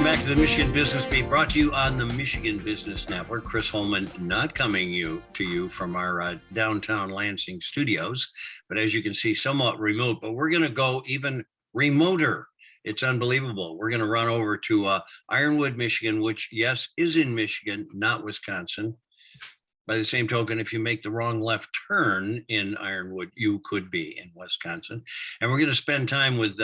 back to the Michigan Business Beat, brought to you on the Michigan Business Network. Chris Holman, not coming to you from our downtown Lansing studios, but as you can see, somewhat remote. But we're going to go even remoter. It's unbelievable. We're going to run over to Ironwood, Michigan, which, yes, is in Michigan, not Wisconsin. By the same token, if you make the wrong left turn in Ironwood, you could be in Wisconsin. And we're going to spend time with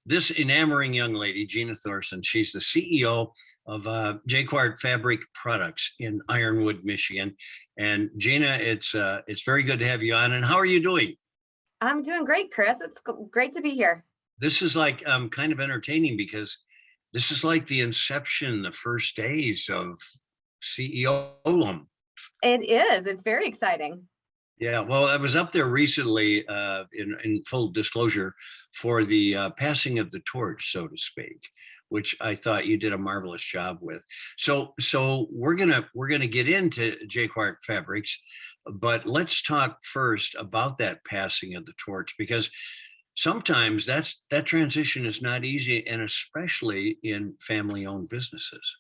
this enamoring young lady, Gina Thorsen. She's the CEO of Jacquart Fabric Products in Ironwood, Michigan. And Gina, it's very good to have you on. And how are you doing? I'm doing great, Chris. It's great to be here. This is like kind of entertaining because this is like the inception, the first days of CEO-dom. It is. It's very exciting. Yeah, well, I was up there recently, in full disclosure, for the passing of the torch, so to speak, which I thought you did a marvelous job with. So we're gonna get into Jacquart Fabrics, but let's talk first about that passing of the torch, because sometimes that transition is not easy, and especially in family-owned businesses.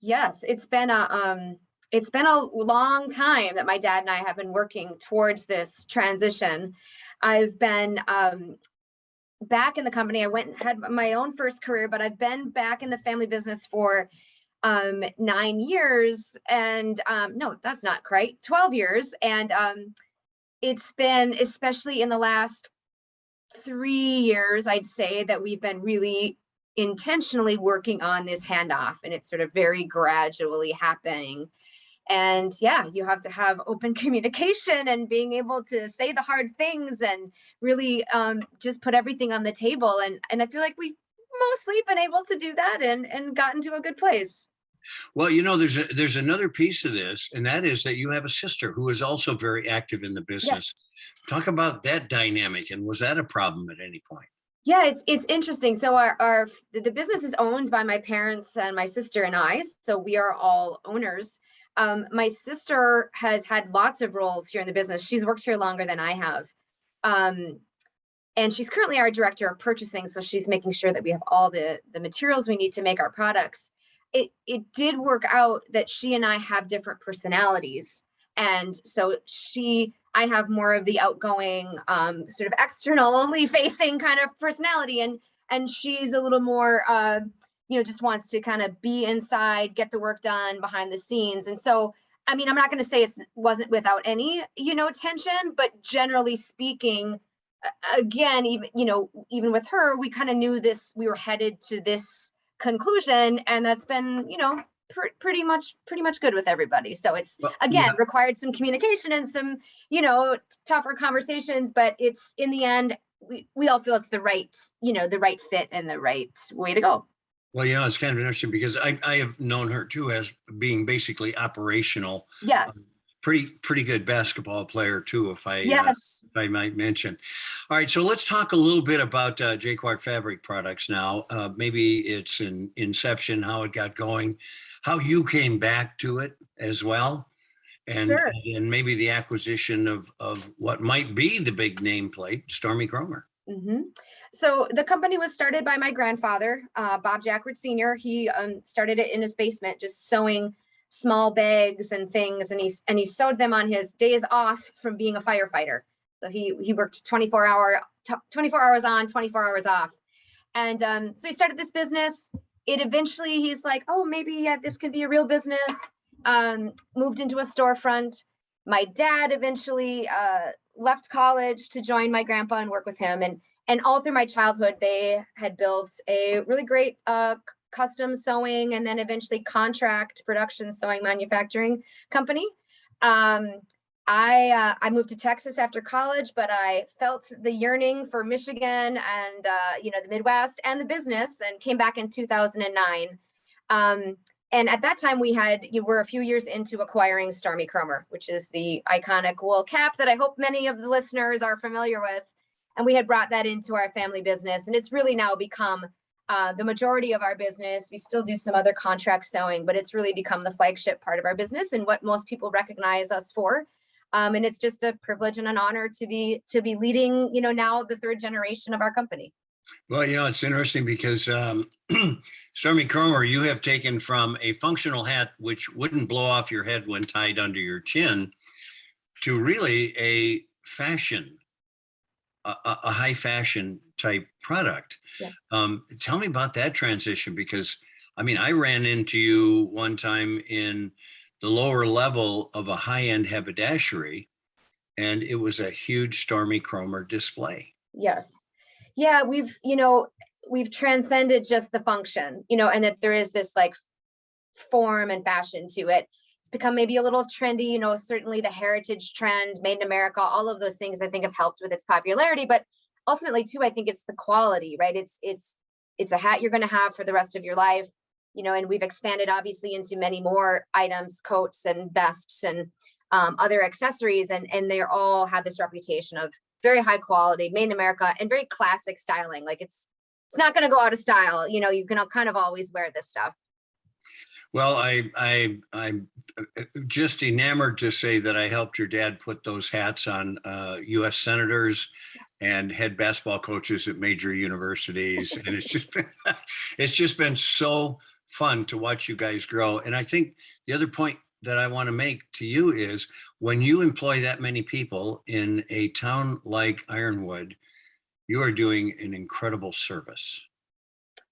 Yes, it's been a long time that my dad and I have been working towards this transition. I've been back in the company. I went and had my own first career, but I've been back in the family business for 9 years, and no, that's not quite 12 years. And it's been, especially in the last 3 years, I'd say, that we've been really intentionally working on this handoff, and it's sort of very gradually happening. And yeah, you have to have open communication and being able to say the hard things and really just put everything on the table. And I feel like we've mostly been able to do that and gotten to a good place. Well, you know, there's another piece of this, and that is that you have a sister who is also very active in the business. Yes. Talk about that dynamic, and was that a problem at any point? Yeah, it's interesting. So the business is owned by my parents and my sister and I, so we are all owners. My sister has had lots of roles here in the business. She's worked here longer than I have. And she's currently our director of purchasing. So she's making sure that we have all the materials we need to make our products. It did work out that she and I have different personalities. And so I have more of the outgoing, sort of externally facing kind of personality. And she's a little more, just wants to kind of be inside, get the work done behind the scenes. And so, I mean, I'm not going to say it wasn't without any, tension, but generally speaking, again, even with her, we kind of knew we were headed to this conclusion, and that's been, pretty much good with everybody. So it's, again, required some communication and some, tougher conversations, but it's, in the end, we all feel it's the right fit and the right way to go. Well, it's kind of interesting because I have known her too as being basically operational. Yes. Pretty good basketball player too, if I might mention. All right, so let's talk a little bit about Jacquart Fabric Products now. Maybe it's in inception, how it got going, how you came back to it as well, and sure. And maybe the acquisition of what might be the big nameplate, Stormy Kromer. Mm-hmm. So the company was started by my grandfather, Bob Jacquart Sr. He started it in his basement, just sewing small bags and things, and he sewed them on his days off from being a firefighter. So he worked 24 hours on, 24 hours off. And so he started this business. He's like, oh, maybe this could be a real business. Moved into a storefront. My dad eventually left college to join my grandpa and work with him. And all through my childhood, they had built a really great custom sewing and then eventually contract production sewing manufacturing company. I moved to Texas after college, but I felt the yearning for Michigan and the Midwest and the business, and came back in 2009. And at that time, we're a few years into acquiring Stormy Kromer, which is the iconic wool cap that I hope many of the listeners are familiar with. And we had brought that into our family business, and it's really now become the majority of our business. We still do some other contract sewing, but it's really become the flagship part of our business and what most people recognize us for. And it's just a privilege and an honor to be leading, now the third generation of our company. Well, it's interesting because Stormy Kromer, you have taken from a functional hat which wouldn't blow off your head when tied under your chin to really a fashion, a high fashion type product. Yeah. Tell me about that transition because I ran into you one time in the lower level of a high-end haberdashery, and it was a huge Stormy Kromer display. Yes. Yeah, we've transcended just the function, and that there is this like form and fashion to it. It's become maybe a little trendy, certainly the heritage trend, made in America, all of those things I think have helped with its popularity, but ultimately too, I think it's the quality, right? It's a hat you're going to have for the rest of your life, and we've expanded obviously into many more items, coats and vests and other accessories, and they all have this reputation of very high quality, made in America, and very classic styling. Like it's not going to go out of style. You can kind of always wear this stuff. Well, I'm just enamored to say that I helped your dad put those hats on U.S. senators and head basketball coaches at major universities, and it's just been so fun to watch you guys grow. And I think the other point that I want to make to you is when you employ that many people in a town like Ironwood, you are doing an incredible service.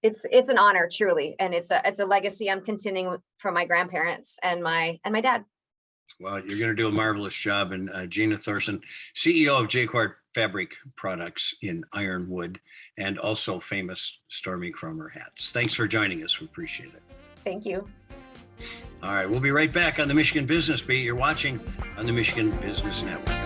It's an honor, truly, and it's a legacy I'm continuing from my grandparents and my dad. Well, you're going to do a marvelous job. And Gina Thorson, CEO of Jacquart Fabric Products in Ironwood, and also famous Stormy Kromer hats. Thanks for joining us. We appreciate it. Thank you. All right, we'll be right back on the Michigan Business Beat. You're watching on the Michigan Business Network.